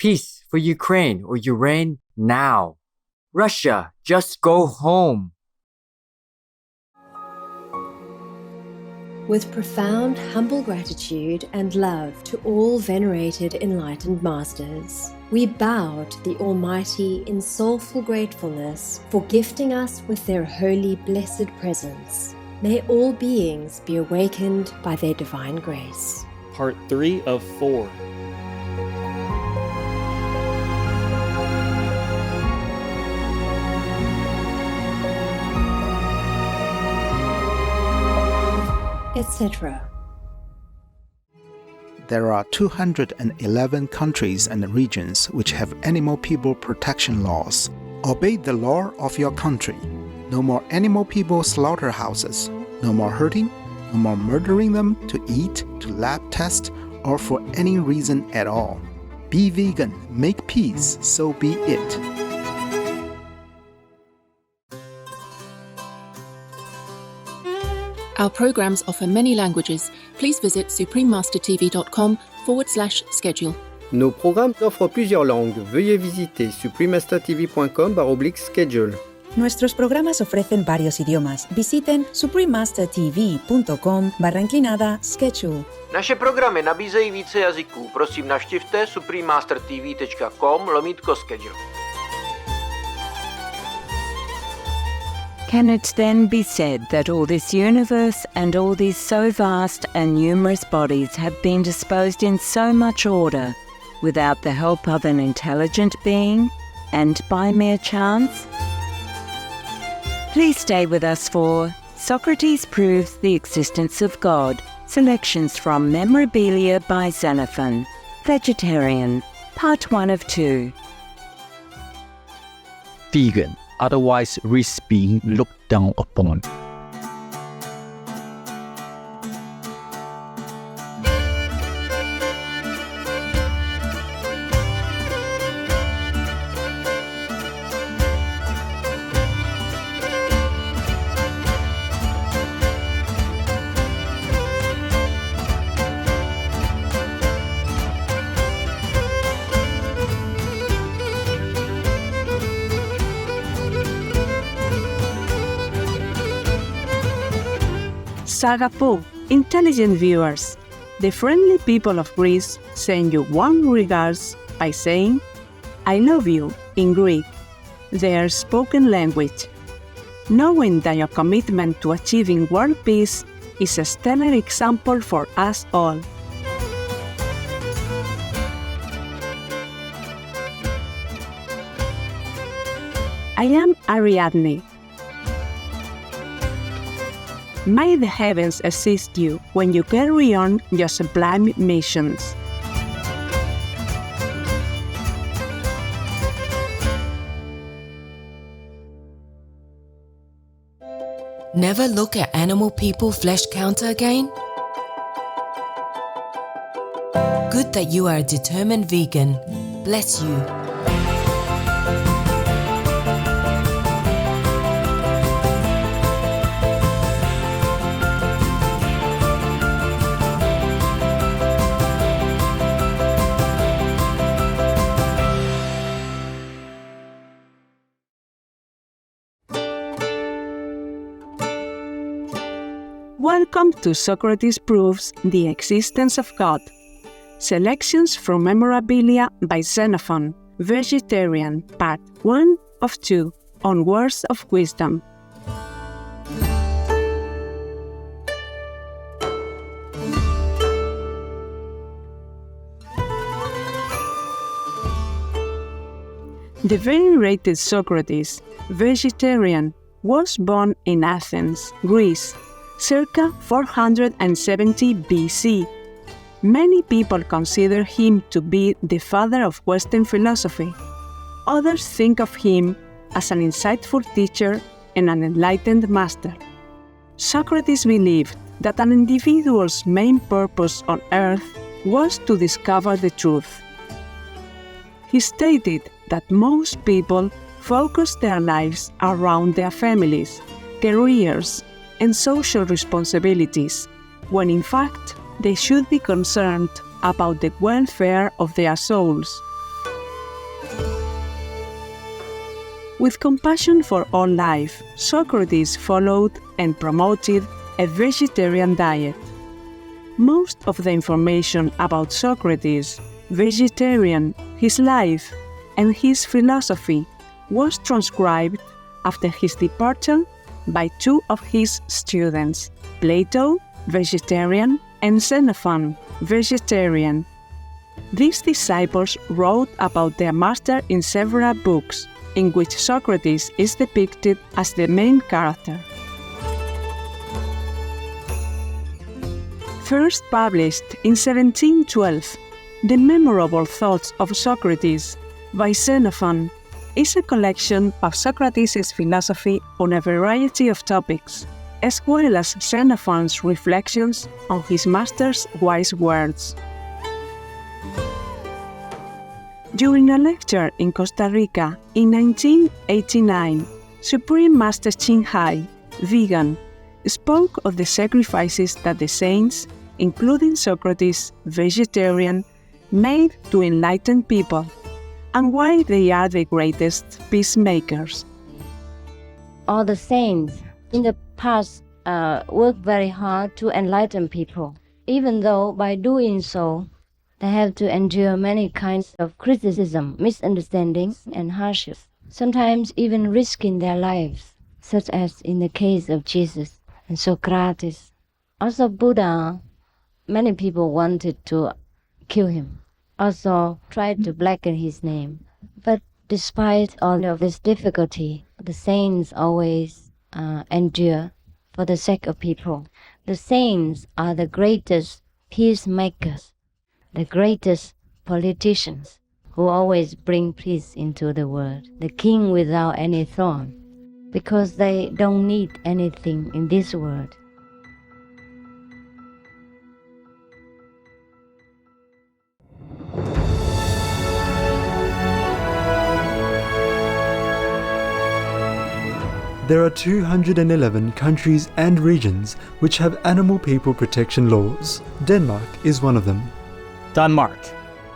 Peace for Ukraine or you reign now. Russia, just go home. With profound, humble gratitude and love to all venerated enlightened masters, we bow to the Almighty in soulful gratefulness for gifting us with their holy, blessed presence. May all beings be awakened by their divine grace. Part 3 of 4. Etc. There are 211 countries and regions which have animal people protection laws. Obey the law of your country. No more animal people slaughterhouses. No more hurting. No more murdering them to eat, to lab test, or for any reason at all. Be vegan. Make peace. So be it. Our programs offer many languages. Please visit suprememastertv.com/schedule. Nos programmes offrent plusieurs langues. Veuillez visiter suprememastertv.com/schedule. Nuestros programas ofrecen varios idiomas. Visiten suprememastertv.com/schedule. Naše programy nabízejí více jazyků. Prosím navštivte suprememastertv.com/schedule. Can it then be said that all this universe and all these so vast and numerous bodies have been disposed in so much order without the help of an intelligent being and by mere chance? Please stay with us for Socrates Proves the Existence of God, selections from Memorabilia by Xenophon, Vegetarian, Part 1 of 2. Vegan, otherwise risk being looked down upon. Sagapo, intelligent viewers, the friendly people of Greece send you warm regards by saying, I love you in Greek, their spoken language, knowing that your commitment to achieving world peace is a stellar example for us all. I am Ariadne. May the heavens assist you when you carry on your sublime missions. Never look at animal people flesh counter again? Good that you are a determined vegan. Bless you. Welcome to Socrates Proves the Existence of God. Selections from Memorabilia by Xenophon, Vegetarian, Part 1 of 2, on Words of Wisdom. The venerated Socrates, vegetarian, was born in Athens, Greece, circa 470 BC. Many people consider him to be the father of Western philosophy. Others think of him as an insightful teacher and an enlightened master. Socrates believed that an individual's main purpose on earth was to discover the truth. He stated that most people focus their lives around their families, careers, and social responsibilities, when in fact they should be concerned about the welfare of their souls. With compassion for all life, Socrates followed and promoted a vegetarian diet. Most of the information about Socrates, vegetarian, his life, and his philosophy was transcribed after his departure by two of his students, Plato, vegetarian, and Xenophon, vegetarian. These disciples wrote about their master in several books, in which Socrates is depicted as the main character. First published in 1712, The Memorable Thoughts of Socrates by Xenophon is a collection of Socrates' philosophy on a variety of topics, as well as Xenophon's reflections on his master's wise words. During a lecture in Costa Rica in 1989, Supreme Master Ching Hai, vegan, spoke of the sacrifices that the saints, including Socrates, vegetarian, made to enlighten people, and why they are the greatest peacemakers. All the saints in the past worked very hard to enlighten people, even though by doing so, they have to endure many kinds of criticism, misunderstandings, and hardships, sometimes even risking their lives, such as in the case of Jesus and Socrates. Also Buddha, many people wanted to kill him, also tried to blacken his name. But despite all of this difficulty, the saints always endure for the sake of people. The saints are the greatest peacemakers, the greatest politicians who always bring peace into the world, the king without any throne, because they don't need anything in this world. There are 211 countries and regions which have animal people protection laws. Denmark is one of them. Denmark,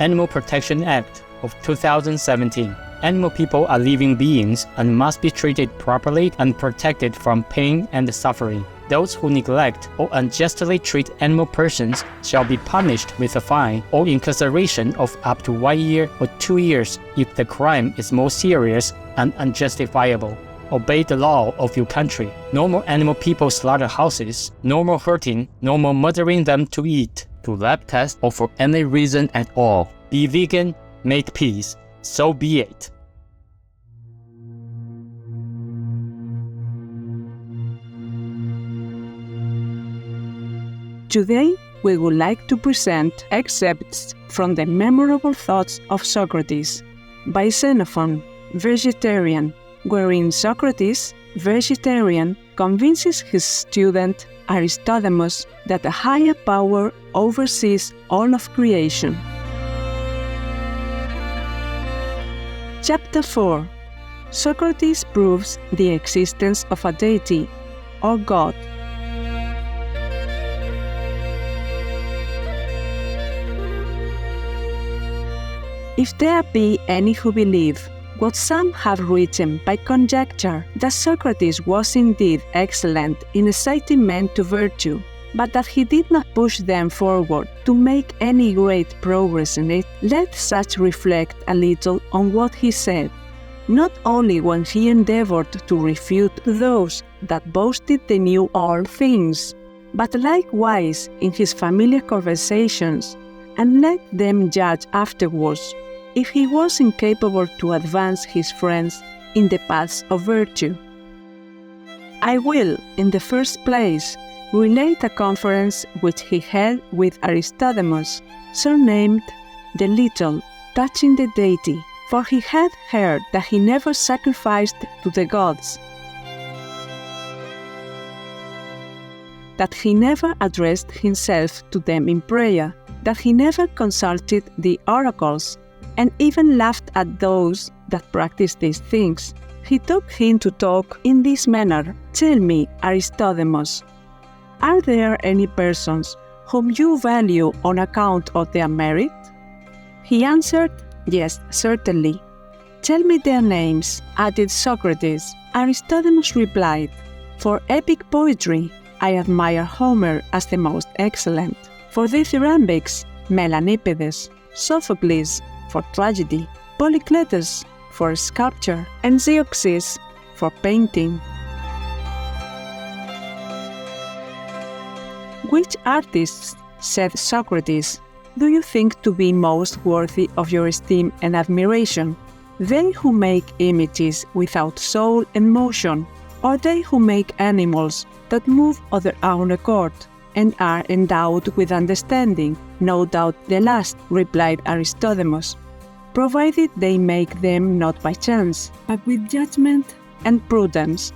Animal Protection Act of 2017. Animal people are living beings and must be treated properly and protected from pain and suffering. Those who neglect or unjustly treat animal persons shall be punished with a fine or incarceration of up to 1 year or 2 years if the crime is more serious and unjustifiable. Obey the law of your country. No more animal people slaughterhouses, no more hurting, no more murdering them to eat, to lab test, or for any reason at all. Be vegan, make peace. So be it. Today, we would like to present excerpts from the Memorable Thoughts of Socrates by Xenophon, vegetarian, wherein Socrates, vegetarian, convinces his student Aristodemus that a higher power oversees all of creation. Chapter 4. Socrates proves the existence of a deity, or God. If there be any who believe what some have written by conjecture, that Socrates was indeed excellent in exciting men to virtue, but that he did not push them forward to make any great progress in it, let such reflect a little on what he said, not only when he endeavored to refute those that boasted they knew all things, but likewise in his familiar conversations, and let them judge afterwards if he was incapable to advance his friends in the paths of virtue. I will, in the first place, relate a conference which he held with Aristodemus, surnamed the Little, touching the deity, for he had heard that he never sacrificed to the gods, that he never addressed himself to them in prayer, that he never consulted the oracles, and even laughed at those that practiced these things. He took him to talk in this manner. Tell me, Aristodemus, are there any persons whom you value on account of their merit? He answered, yes, certainly. Tell me their names, added Socrates. Aristodemos replied, For epic poetry, I admire Homer as the most excellent. For dithyrambics, Melanippides, Sophocles for tragedy, Polycletus for sculpture, and Zeuxis for painting. Which artists, said Socrates, do you think to be most worthy of your esteem and admiration? They who make images without soul and motion, or they who make animals that move of their own accord, and are endowed with understanding? No doubt the last, replied Aristodemos, provided they make them not by chance, but with judgment and prudence.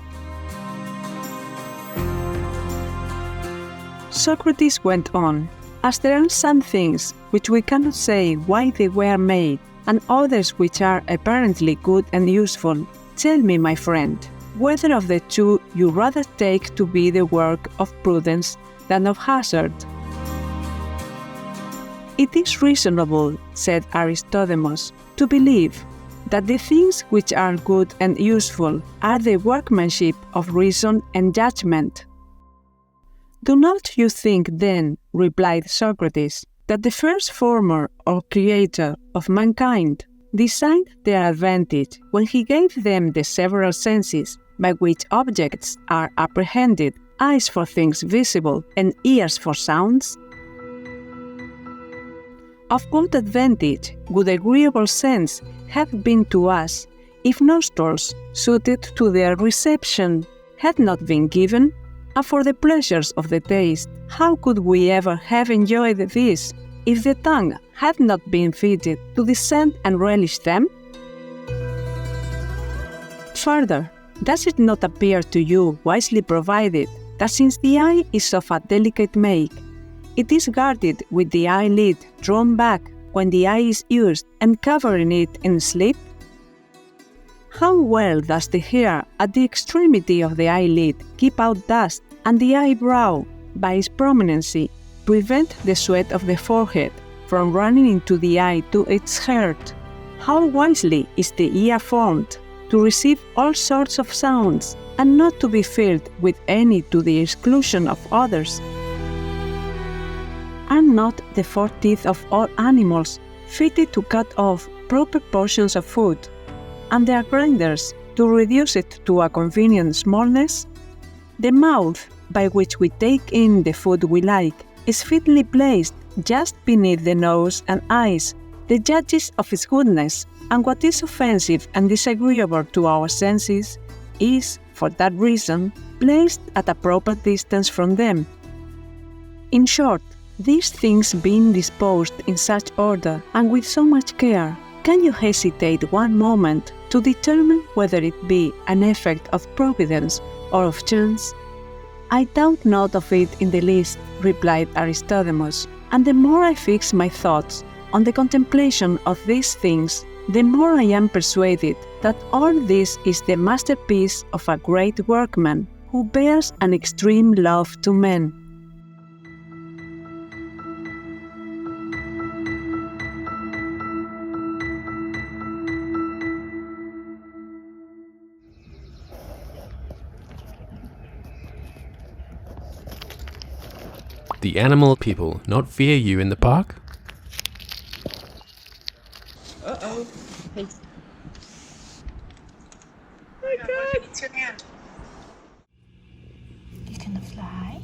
Socrates went on, As there are some things which we cannot say why they were made, and others which are apparently good and useful, tell me, my friend, whether of the two you rather take to be the work of prudence than of hazard. It is reasonable, said Aristodemos, to believe that the things which are good and useful are the workmanship of reason and judgment. Do not you think, then, replied Socrates, that the first former or creator of mankind designed their advantage when he gave them the several senses by which objects are apprehended, eyes for things visible and ears for sounds? Of what advantage would agreeable sense have been to us if nostrils suited to their reception had not been given? And for the pleasures of the taste, how could we ever have enjoyed this if the tongue had not been fitted to descend and relish them? Further, does it not appear to you wisely provided that since the eye is of a delicate make, it is guarded with the eyelid drawn back when the eye is used and covering it in sleep? How well does the hair at the extremity of the eyelid keep out dust, and the eyebrow, by its prominency, prevent the sweat of the forehead from running into the eye to its heart? How wisely is the ear formed to receive all sorts of sounds, and not to be filled with any to the exclusion of others? Are not the 4 teeth of all animals fitted to cut off proper portions of food, and their grinders to reduce it to a convenient smallness? The mouth, by which we take in the food we like, is fitly placed just beneath the nose and eyes, the judges of its goodness, and what is offensive and disagreeable to our senses is, for that reason, placed at a proper distance from them. In short, these things being disposed in such order and with so much care, can you hesitate one moment to determine whether it be an effect of providence or of chance? I doubt not of it in the least, replied Aristodemos, and the more I fix my thoughts on the contemplation of these things, the more I am persuaded that all this is the masterpiece of a great workman who bears an extreme love to men. The animal people not fear you in the park? Uh-oh. Hey. My God. It's your hand. You can fly.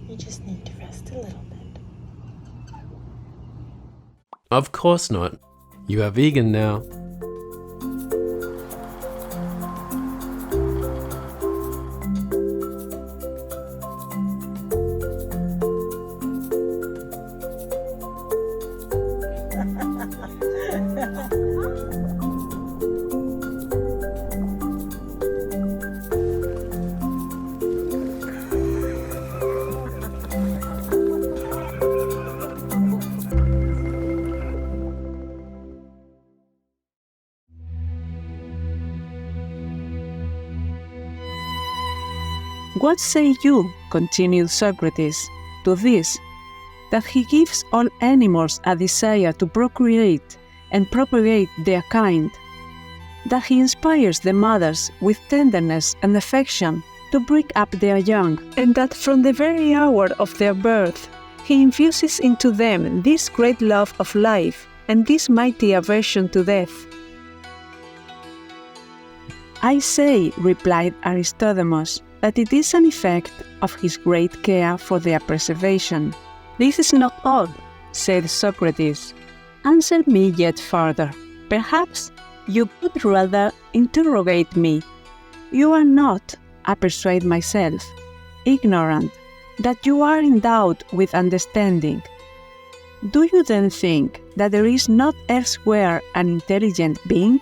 You just need to rest a little bit. Of course not. You are vegan now. What say you, continued Socrates, to this, that he gives all animals a desire to procreate and propagate their kind, that he inspires the mothers with tenderness and affection to bring up their young, and that from the very hour of their birth, he infuses into them this great love of life and this mighty aversion to death. I say, replied Aristodemos, that it is an effect of his great care for their preservation. This is not all, said Socrates. Answer me yet further. Perhaps you could rather interrogate me. You are not, I persuade myself, ignorant, that you are endowed with understanding. Do you then think that there is not elsewhere an intelligent being?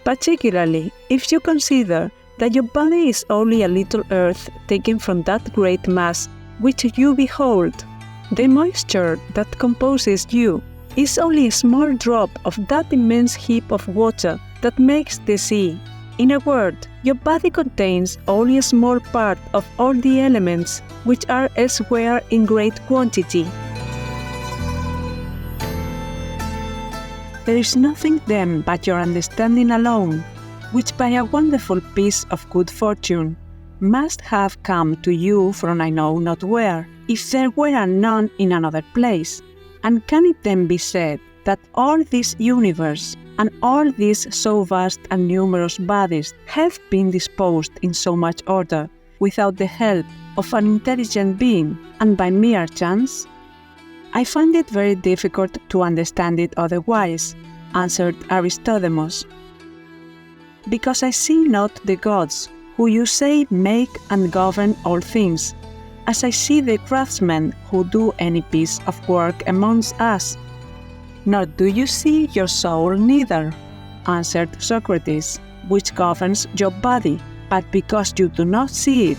Particularly if you consider that your body is only a little earth taken from that great mass which you behold. The moisture that composes you is only a small drop of that immense heap of water that makes the sea. In a word, your body contains only a small part of all the elements which are elsewhere in great quantity. There is nothing then but your understanding alone, which by a wonderful piece of good fortune must have come to you from I know not where, if there were none in another place. And can it then be said that all this universe and all these so vast and numerous bodies have been disposed in so much order, without the help of an intelligent being, and by mere chance? I find it very difficult to understand it otherwise, answered Aristodemos, because I see not the gods, who you say make and govern all things, as I see the craftsmen who do any piece of work amongst us. Nor do you see your soul neither, answered Socrates, which governs your body, but because you do not see it,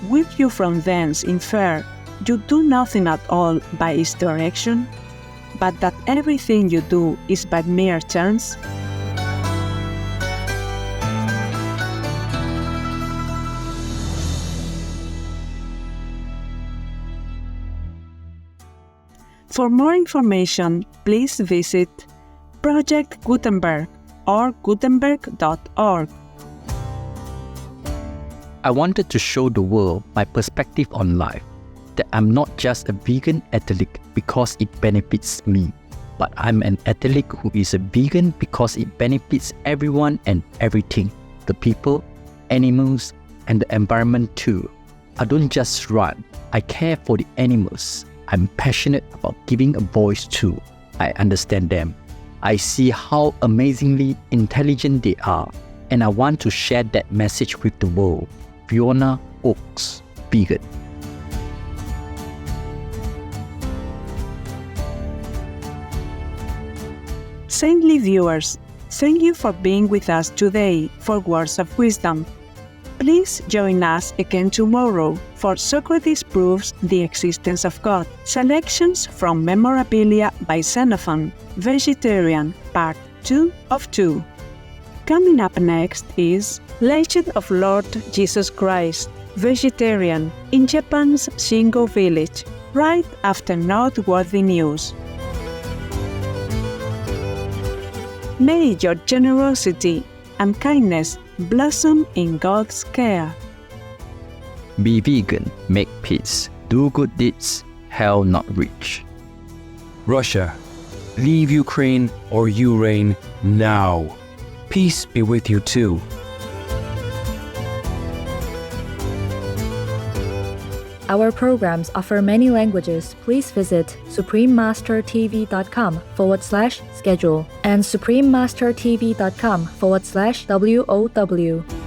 will you from thence infer you do nothing at all by its direction, but that everything you do is by mere chance? For more information, please visit Project Gutenberg or gutenberg.org. I wanted to show the world my perspective on life, that I'm not just a vegan athlete because it benefits me, but I'm an athlete who is a vegan because it benefits everyone and everything, the people, animals, and the environment too. I don't just run, I care for the animals. I'm passionate about giving a voice to. I understand them. I see how amazingly intelligent they are, and I want to share that message with the world. Fiona Oakes, vegan. Saintly viewers, thank you for being with us today for Words of Wisdom. Please join us again tomorrow for Socrates Proves the Existence of God. Selections from Memorabilia by Xenophon, Vegetarian, Part 2 of 2. Coming up next is Legend of Lord Jesus Christ, Vegetarian, in Japan's Shingo Village, right after Noteworthy News. May your generosity and kindness blossom in God's care. Be vegan, make peace, do good deeds, hell not reach. Russia, leave Ukraine or you reign now. Peace be with you too. Our programs offer many languages. Please visit suprememastertv.com/schedule and suprememastertv.com/WOW.